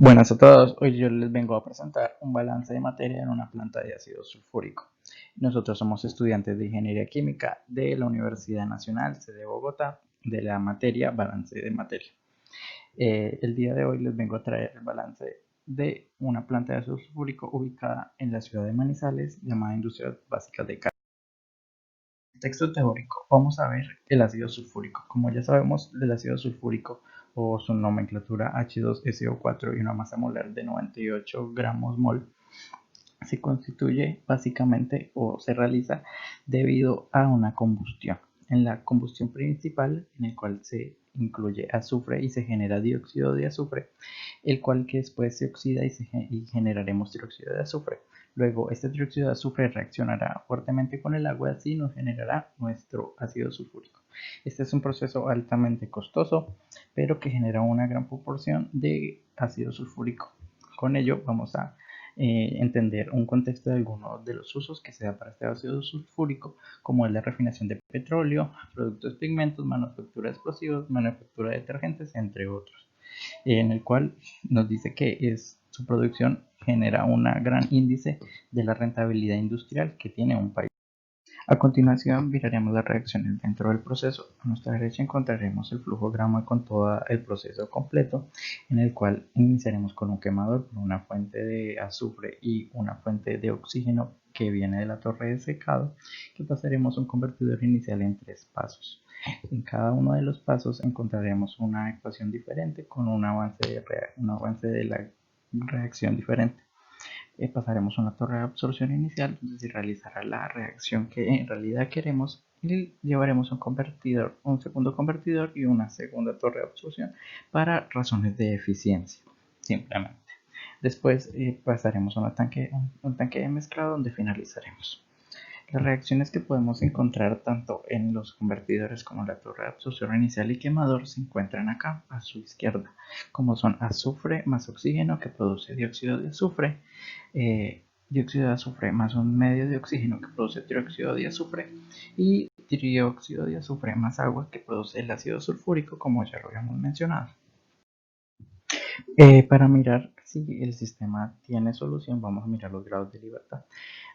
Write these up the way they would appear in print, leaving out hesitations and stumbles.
Buenas a todos, hoy yo les vengo a presentar un balance de materia en una planta de ácido sulfúrico. Nosotros somos estudiantes de Ingeniería Química de la Universidad Nacional de Bogotá, de la materia Balance de Materia. El día de hoy les vengo a traer el balance de una planta de ácido sulfúrico ubicada en la ciudad de Manizales, llamada Industrias Básicas de Cali. Texto teórico. Vamos a ver el ácido sulfúrico. Como ya sabemos, el ácido sulfúrico o su nomenclatura H2SO4 y una masa molar de 98 gramos mol se constituye básicamente o se realiza debido a una combustión. En la combustión principal, en el cual se incluye azufre y se genera dióxido de azufre, el cual que después se oxida y generaremos dióxido de azufre. Luego este dióxido de azufre reaccionará fuertemente con el agua, así nos generará nuestro ácido sulfúrico. Este es un proceso altamente costoso, pero que genera una gran proporción de ácido sulfúrico. Con ello vamos a entender un contexto de algunos de los usos que se da para este ácido sulfúrico, como es la refinación de petróleo, productos pigmentos, manufactura de explosivos, manufactura de detergentes, entre otros, en el cual nos dice que su producción genera un gran índice de la rentabilidad industrial que tiene un país. A continuación miraremos las reacciones dentro del proceso. A nuestra derecha encontraremos el flujograma con todo el proceso completo, en el cual iniciaremos con un quemador, con una fuente de azufre y una fuente de oxígeno que viene de la torre de secado, que pasaremos un convertidor inicial en 3 pasos. En cada uno de los pasos encontraremos una ecuación diferente con un avance de la reacción diferente. Pasaremos a una torre de absorción inicial donde se realizará la reacción que en realidad queremos y llevaremos un segundo convertidor y una segunda torre de absorción para razones de eficiencia, simplemente. Después pasaremos a un tanque de mezclado donde finalizaremos. Las reacciones que podemos encontrar tanto en los convertidores como en la torre de absorción inicial y quemador se encuentran acá a su izquierda, como son azufre más oxígeno que produce dióxido de azufre, dióxido de azufre más un medio de oxígeno que produce dióxido de azufre y dióxido de azufre más agua que produce el ácido sulfúrico, como ya lo habíamos mencionado. Para mirar si el sistema tiene solución, vamos a mirar los grados de libertad.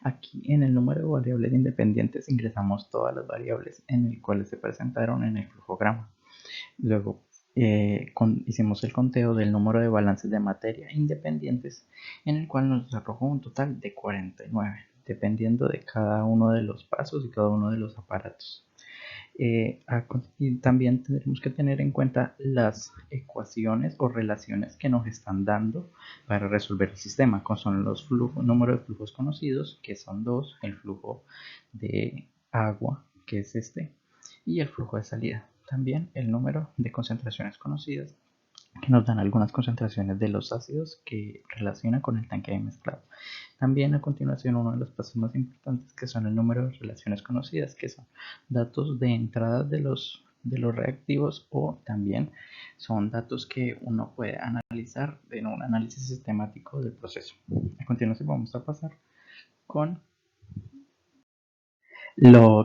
Aquí en el número de variables independientes ingresamos todas las variables en el cuales se presentaron en el flujograma. Luego hicimos el conteo del número de balances de materia independientes, en el cual nos arrojó un total de 49, dependiendo de cada uno de los pasos y cada uno de los aparatos. Y también tendremos que tener en cuenta las ecuaciones o relaciones que nos están dando para resolver el sistema, como son los números de flujos conocidos, que son 2, el flujo de agua, que es este, y el flujo de salida. También el número de concentraciones conocidas, que nos dan algunas concentraciones de los ácidos que relacionan con el tanque de mezclado. También a continuación uno de los pasos más importantes, que son el número de relaciones conocidas, que son datos de entrada de los reactivos, o también son datos que uno puede analizar en un análisis sistemático del proceso. A continuación vamos a pasar con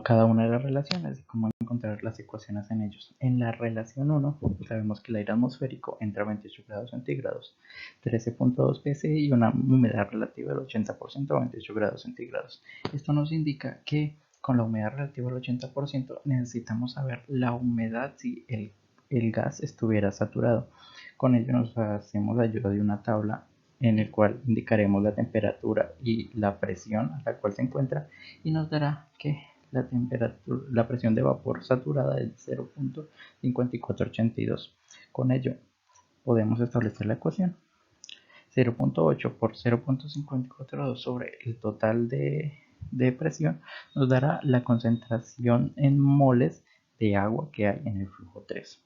cada una de las relaciones y cómo encontrar las ecuaciones en ellos. En la relación 1 sabemos que el aire atmosférico entra a 28 grados centígrados, 13.2 psi y una humedad relativa del 80% a 28 grados centígrados. Esto nos indica que con la humedad relativa al 80% necesitamos saber la humedad si el gas estuviera saturado. Con ello nos hacemos ayuda de una tabla en el cual indicaremos la temperatura y la presión a la cual se encuentra, y nos dará que la presión de vapor saturada es 0.5482. Con ello podemos establecer la ecuación. 0.8 por 0.542 sobre el total de presión nos dará la concentración en moles de agua que hay en el flujo 3.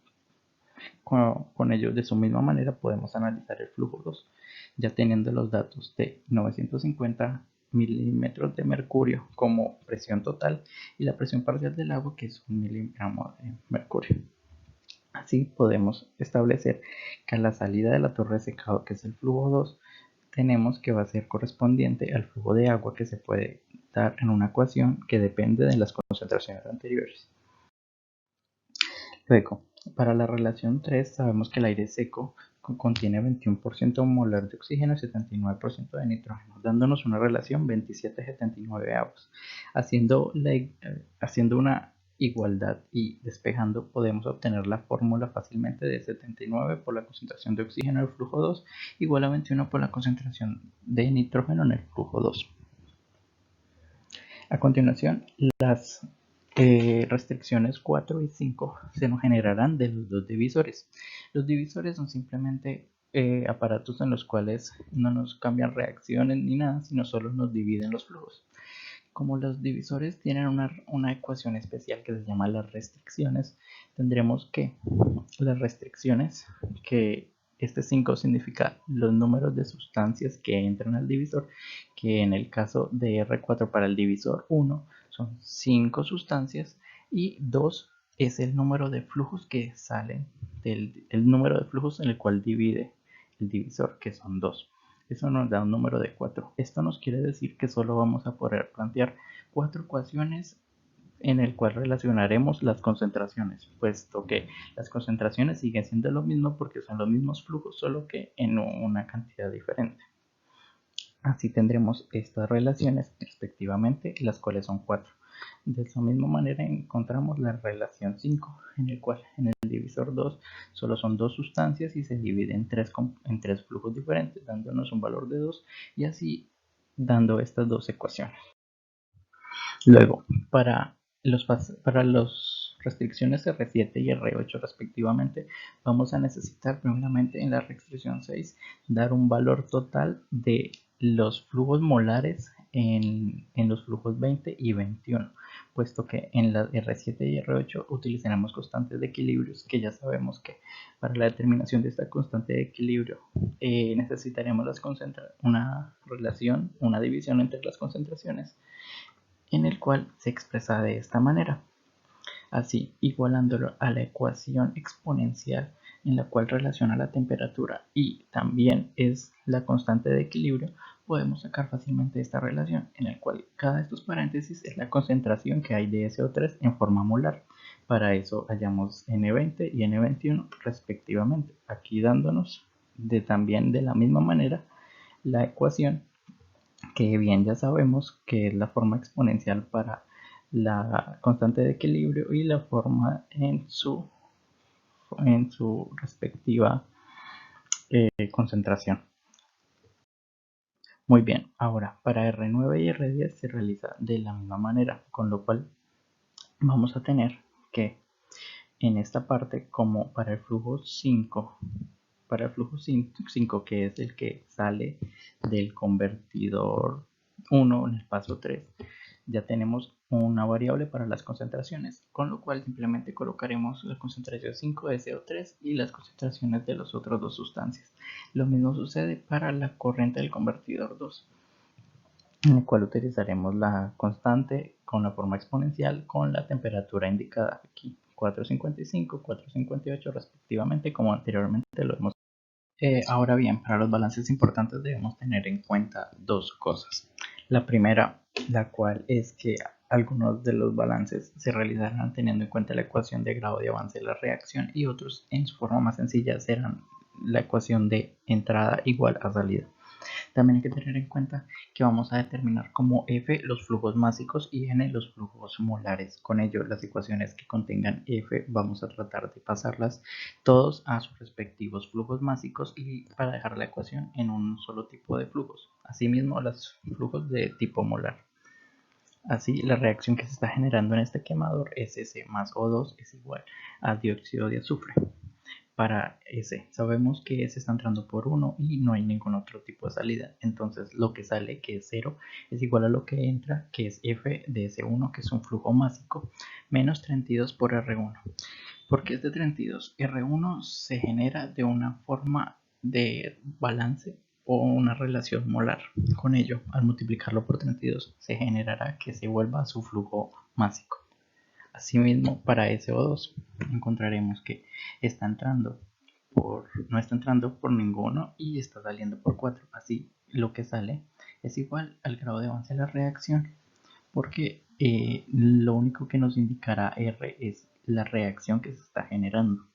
Con ello, de su misma manera, podemos analizar el flujo 2, ya teniendo los datos de 950 milímetros de mercurio como presión total y la presión parcial del agua, que es 1 miligramo de mercurio. Así podemos establecer que a la salida de la torre de secado, que es el flujo 2, tenemos que va a ser correspondiente al flujo de agua que se puede dar en una ecuación que depende de las concentraciones anteriores. Luego, para la relación 3 sabemos que el aire seco contiene 21% molar de oxígeno y 79% de nitrógeno, dándonos una relación 27,79 avos. Haciendo una igualdad y despejando, podemos obtener la fórmula fácilmente de 79 por la concentración de oxígeno en el flujo 2 igual a 21 por la concentración de nitrógeno en el flujo 2. A continuación, las restricciones 4 y 5 se nos generarán de los dos divisores. Los divisores son simplemente aparatos en los cuales no nos cambian reacciones ni nada, sino solo nos dividen los flujos. Como los divisores tienen una ecuación especial que se llama las restricciones, tendremos que las restricciones, que este 5 significa los números de sustancias que entran al divisor, que en el caso de R4 para el divisor 1 son 5 sustancias y 2 es el número de flujos que salen del número de flujos en el cual divide el divisor, que son 2. Eso nos da un número de 4. Esto nos quiere decir que solo vamos a poder plantear 4 ecuaciones en el cual relacionaremos las concentraciones, puesto que las concentraciones siguen siendo lo mismo porque son los mismos flujos, solo que en una cantidad diferente. Así tendremos estas relaciones respectivamente, las cuales son 4. De esa misma manera encontramos la relación 5, en el cual en el divisor 2 solo son 2 sustancias y se divide en 3 flujos diferentes, dándonos un valor de 2 y así dando estas dos ecuaciones. Luego, para las restricciones R7 y R8 respectivamente, vamos a necesitar primeramente en la restricción 6 dar un valor total de los flujos molares en los flujos 20 y 21, puesto que en la R7 y R8 utilizaremos constantes de equilibrios, que ya sabemos que para la determinación de esta constante de equilibrio necesitaremos una división entre las concentraciones, en el cual se expresa de esta manera. Así, igualándolo a la ecuación exponencial en la cual relaciona la temperatura y también es la constante de equilibrio, podemos sacar fácilmente esta relación, en el cual cada de estos paréntesis es la concentración que hay de SO3 en forma molar. Para eso hallamos N20 y N21 respectivamente, aquí dándonos también de la misma manera la ecuación, que bien ya sabemos que es la forma exponencial para la constante de equilibrio y la forma en su respectiva concentración. Muy bien, ahora para R9 y R10 se realiza de la misma manera, con lo cual vamos a tener que en esta parte, como para el flujo 5, que es el que sale del convertidor 1 en el paso 3, ya tenemos una variable para las concentraciones, con lo cual simplemente colocaremos la concentración 5 de CO3 y las concentraciones de las otras dos sustancias. Lo mismo sucede para la corriente del convertidor 2, en el cual utilizaremos la constante con la forma exponencial con la temperatura indicada aquí, 455, 458 respectivamente, como anteriormente lo hemos. Ahora bien, para los balances importantes debemos tener en cuenta dos cosas. La primera, la cual es que algunos de los balances se realizarán teniendo en cuenta la ecuación de grado de avance de la reacción y otros en su forma más sencilla serán la ecuación de entrada igual a salida. También hay que tener en cuenta que vamos a determinar como F los flujos másicos y N los flujos molares. Con ello, las ecuaciones que contengan F vamos a tratar de pasarlas todos a sus respectivos flujos másicos y para dejar la ecuación en un solo tipo de flujos. Asimismo, los flujos de tipo molar. Así, la reacción que se está generando en este quemador es S más O2 es igual a dióxido de azufre. Para S sabemos que S está entrando por 1 y no hay ningún otro tipo de salida, entonces lo que sale, que es 0, es igual a lo que entra, que es F de S1, que es un flujo másico, menos 32 por R1. ¿Por qué es de 32? R1 se genera de una forma de balance o una relación molar. Con ello, al multiplicarlo por 32, se generará que se vuelva a su flujo másico. Asimismo, para SO2 encontraremos que no está entrando por ninguno y está saliendo por 4. Así, lo que sale es igual al grado de avance de la reacción, porque lo único que nos indicará R es la reacción que se está generando.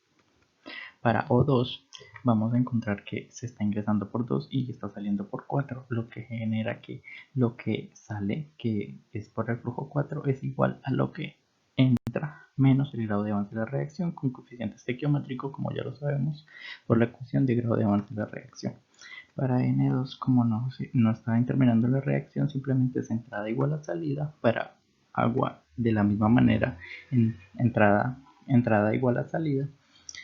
Para O2 vamos a encontrar que se está ingresando por 2 y está saliendo por 4, lo que genera que lo que sale, que es por el flujo 4, es igual a lo que entra menos el grado de avance de la reacción con coeficiente estequiométrico, como ya lo sabemos, por la ecuación de grado de avance de la reacción. Para N2, como no está terminando la reacción, simplemente es entrada igual a salida. Para agua, de la misma manera, entrada igual a salida,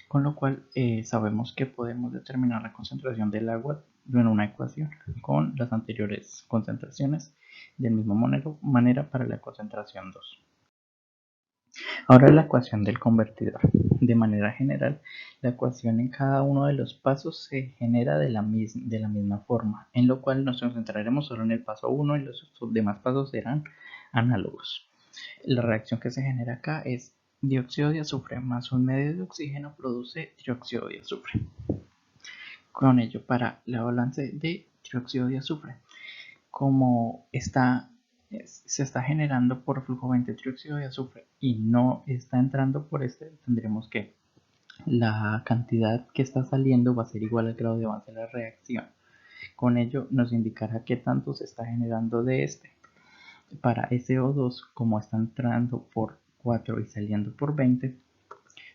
con lo cual sabemos que podemos determinar la concentración del agua en una ecuación con las anteriores concentraciones de la misma manera para la concentración 2. Ahora la ecuación del convertidor. De manera general, la ecuación en cada uno de los pasos se genera de la misma forma, en lo cual nos concentraremos solo en el paso 1 y los demás pasos serán análogos. La reacción que se genera acá es dióxido de azufre más un medio de oxígeno produce dióxido de azufre. Con ello, para la balance de dióxido de azufre, como se está generando por flujo 20 dióxido de azufre y no está entrando por tendremos que la cantidad que está saliendo va a ser igual al grado de avance de la reacción. Con ello nos indicará qué tanto se está generando de este. Para SO2, como está entrando por 4 y saliendo por 20,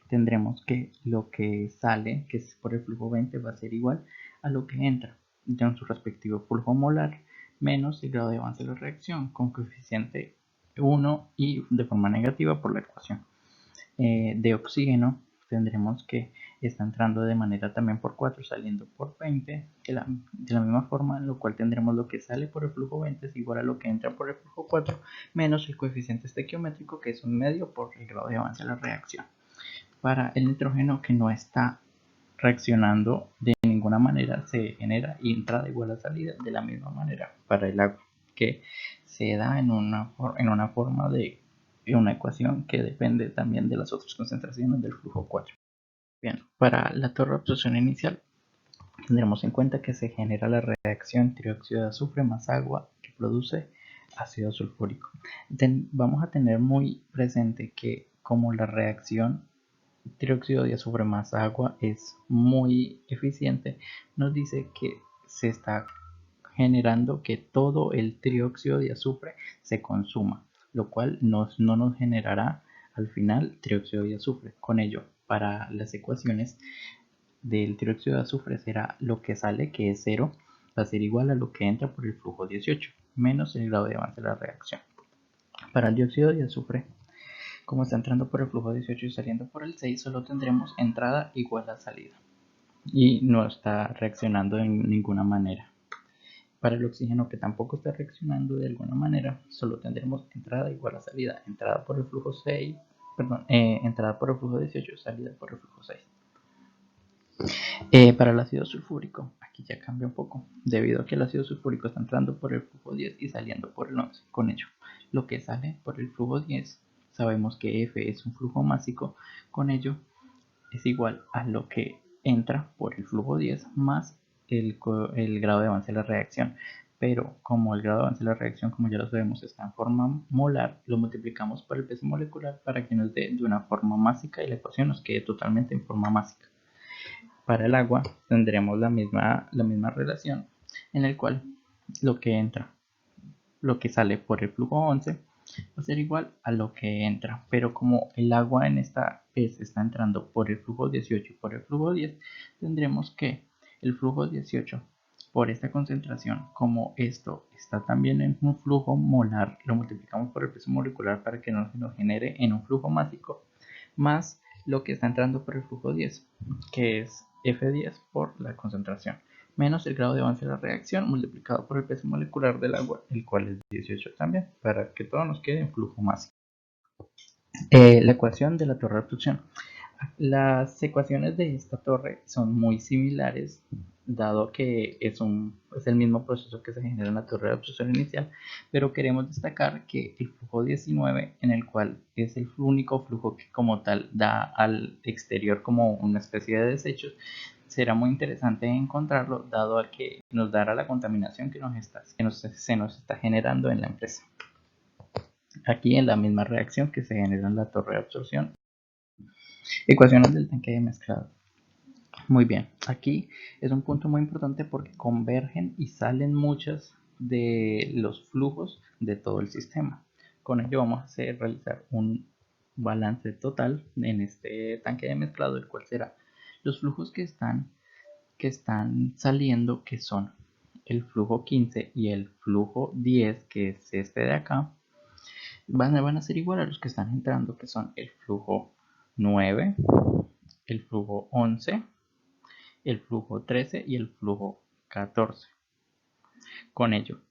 tendremos que lo que sale, que es por el flujo 20, va a ser igual a lo que entra en su respectivo flujo molar menos el grado de avance de la reacción con coeficiente 1 y de forma negativa por la ecuación. De oxígeno tendremos que está entrando de manera también por 4 saliendo por 20 de la misma forma, en lo cual tendremos lo que sale por el flujo 20 es igual a lo que entra por el flujo 4 menos el coeficiente estequiométrico, que es un medio por el grado de avance de la reacción. Para el nitrógeno, que no está reaccionando de ninguna manera, se genera y entrada igual a salida de la misma manera para el agua, que se da en una forma de una ecuación que depende también de las otras concentraciones del flujo 4. Bien, para la torre de absorción inicial tendremos en cuenta que se genera la reacción trióxido de azufre más agua que produce ácido sulfúrico. Vamos a tener muy presente que como la reacción trióxido de azufre más agua es muy eficiente, nos dice que se está generando que todo el trióxido de azufre se consuma, lo cual no nos generará al final trióxido de azufre. Con ello, para las ecuaciones del trióxido de azufre será lo que sale, que es 0, va a ser igual a lo que entra por el flujo 18, menos el grado de avance de la reacción. Para el dióxido de azufre, como está entrando por el flujo 18 y saliendo por el 6, solo tendremos entrada igual a salida y no está reaccionando de ninguna manera. Para el oxígeno, que tampoco está reaccionando de alguna manera, solo tendremos entrada igual a salida, entrada por el flujo 6, entrada por el flujo 18, salida por el flujo 6. Para el ácido sulfúrico, aquí ya cambia un poco, debido a que el ácido sulfúrico está entrando por el flujo 10 y saliendo por el 11. Con ello, lo que sale por el flujo 10, sabemos que F es un flujo másico, con ello es igual a lo que entra por el flujo 10 más el grado de avance de la reacción. Pero como el grado de avance de la reacción, como ya lo sabemos, está en forma molar, lo multiplicamos por el peso molecular para que nos dé de una forma másica y la ecuación nos quede totalmente en forma másica. Para el agua tendremos la misma relación, en el cual lo que sale por el flujo 11 va a ser igual a lo que entra, pero como el agua en esta vez está entrando por el flujo 18 y por el flujo 10, tendremos que el flujo 18 por esta concentración, como esto está también en un flujo molar, lo multiplicamos por el peso molecular para que nos genere en un flujo másico, más lo que está entrando por el flujo 10, que es F10 por la concentración, menos el grado de avance de la reacción multiplicado por el peso molecular del agua, el cual es 18 también, para que todo nos quede en flujo másico. La ecuación de la torre de absorción. Las ecuaciones de esta torre son muy similares, dado que es el mismo proceso que se genera en la torre de absorción inicial, pero queremos destacar que el flujo 19, en el cual es el único flujo que como tal da al exterior como una especie de desechos, será muy interesante encontrarlo, dado a que nos dará la contaminación que se nos está generando en la empresa. Aquí en la misma reacción que se genera en la torre de absorción. Ecuaciones del tanque de mezclado. Muy bien, aquí es un punto muy importante porque convergen y salen muchos de los flujos de todo el sistema. Con ello vamos a realizar un balance total en este tanque de mezclado, el cual será los flujos que están saliendo, que son el flujo 15 y el flujo 10, que es este de acá, van a ser igual a los que están entrando, que son el flujo 9, el flujo 11, el flujo 13 y el flujo 14. Con ello,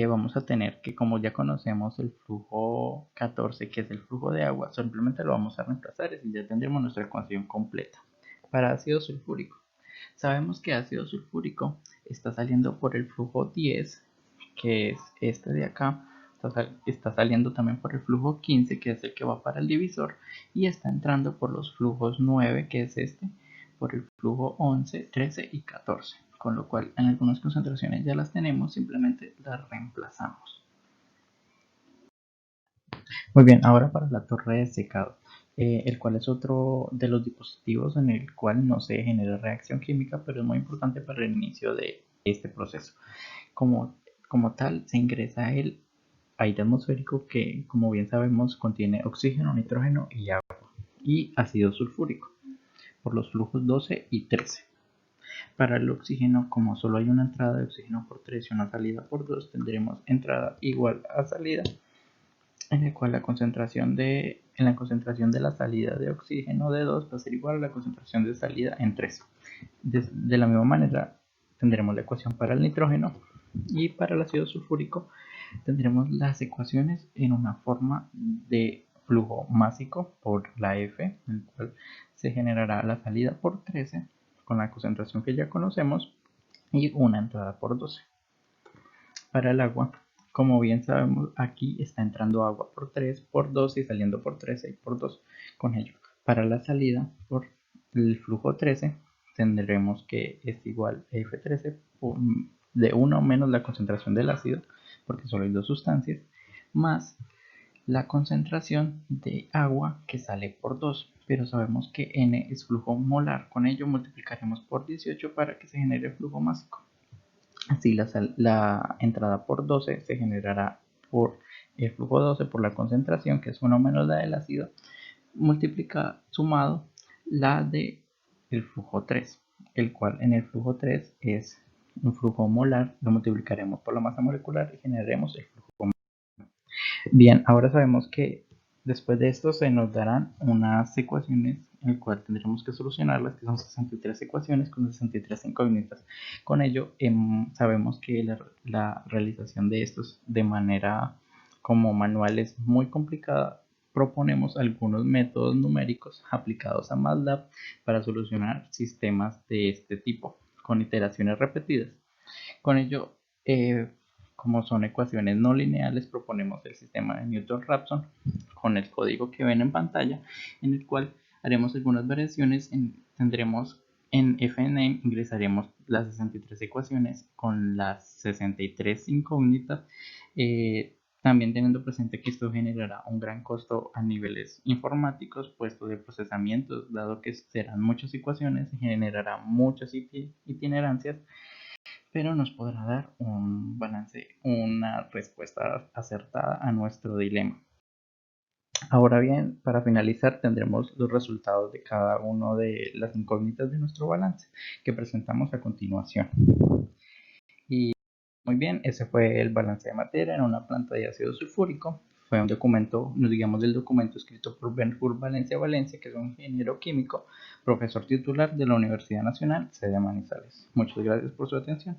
vamos a tener que, como ya conocemos el flujo 14, que es el flujo de agua, simplemente lo vamos a reemplazar y ya tendremos nuestra ecuación completa. Para ácido sulfúrico, sabemos que ácido sulfúrico está saliendo por el flujo 10, que es este de acá. Está saliendo también por el flujo 15, que es el que va para el divisor, y está entrando por los flujos 9, que es este, por el flujo 11, 13 y 14, con lo cual en algunas concentraciones ya las tenemos, simplemente las reemplazamos. Muy bien, ahora para la torre de secado, el cual es otro de los dispositivos en el cual no se genera reacción química, pero es muy importante para el inicio de este proceso. Como, como tal, se ingresa el aire atmosférico, que, como bien sabemos, contiene oxígeno, nitrógeno y agua, y ácido sulfúrico por los flujos 12 y 13. Para el oxígeno, como solo hay una entrada de oxígeno por 3 y una salida por 2, tendremos entrada igual a salida, en el cual en la concentración de la salida de oxígeno de 2 va a ser igual a la concentración de salida en 3. De la misma manera, tendremos la ecuación para el nitrógeno, y para el ácido sulfúrico tendremos las ecuaciones en una forma de flujo másico por la F, en el cual se generará la salida por 13 con la concentración que ya conocemos y una entrada por 12. Para el agua, como bien sabemos, aquí está entrando agua por 3, por 2 y saliendo por 13 y por 2. Con ello, para la salida por el flujo 13 tendremos que es igual a F13 de 1 menos la concentración del ácido, porque solo hay dos sustancias, más la concentración de agua, que sale por 2, pero sabemos que N es flujo molar. Con ello multiplicaremos por 18 para que se genere el flujo másico. Así la entrada por 12 se generará por el flujo 12 por la concentración, que es 1 menos la del ácido, sumado la de el flujo 3, el cual en el flujo 3 es un flujo molar. Lo multiplicaremos por la masa molecular y generaremos el flujo molar. Bien, ahora sabemos que después de esto se nos darán unas ecuaciones en el cual tendremos que solucionarlas, que son 63 ecuaciones con 63 incógnitas. Con ello, sabemos que la realización de estos de manera como manual es muy complicada. Proponemos algunos métodos numéricos aplicados a MATLAB para solucionar sistemas de este tipo con iteraciones repetidas. Con ello, como son ecuaciones no lineales, proponemos el sistema de Newton-Raphson con el código que ven en pantalla, en el cual haremos algunas variaciones. Tendremos en fname, ingresaremos las 63 ecuaciones con las 63 incógnitas, también teniendo presente que esto generará un gran costo a niveles informáticos, puesto de procesamiento, dado que serán muchas ecuaciones y generará muchas itinerancias, pero nos podrá dar un balance, una respuesta acertada a nuestro dilema. Ahora bien, para finalizar tendremos los resultados de cada una de las incógnitas de nuestro balance, que presentamos a continuación. Y muy bien, ese fue el balance de materia en una planta de ácido sulfúrico. Fue un documento, nos digamos del documento escrito por Ben-Hur Valencia Valencia, que es un ingeniero químico, profesor titular de la Universidad Nacional, sede de Manizales. Muchas gracias por su atención.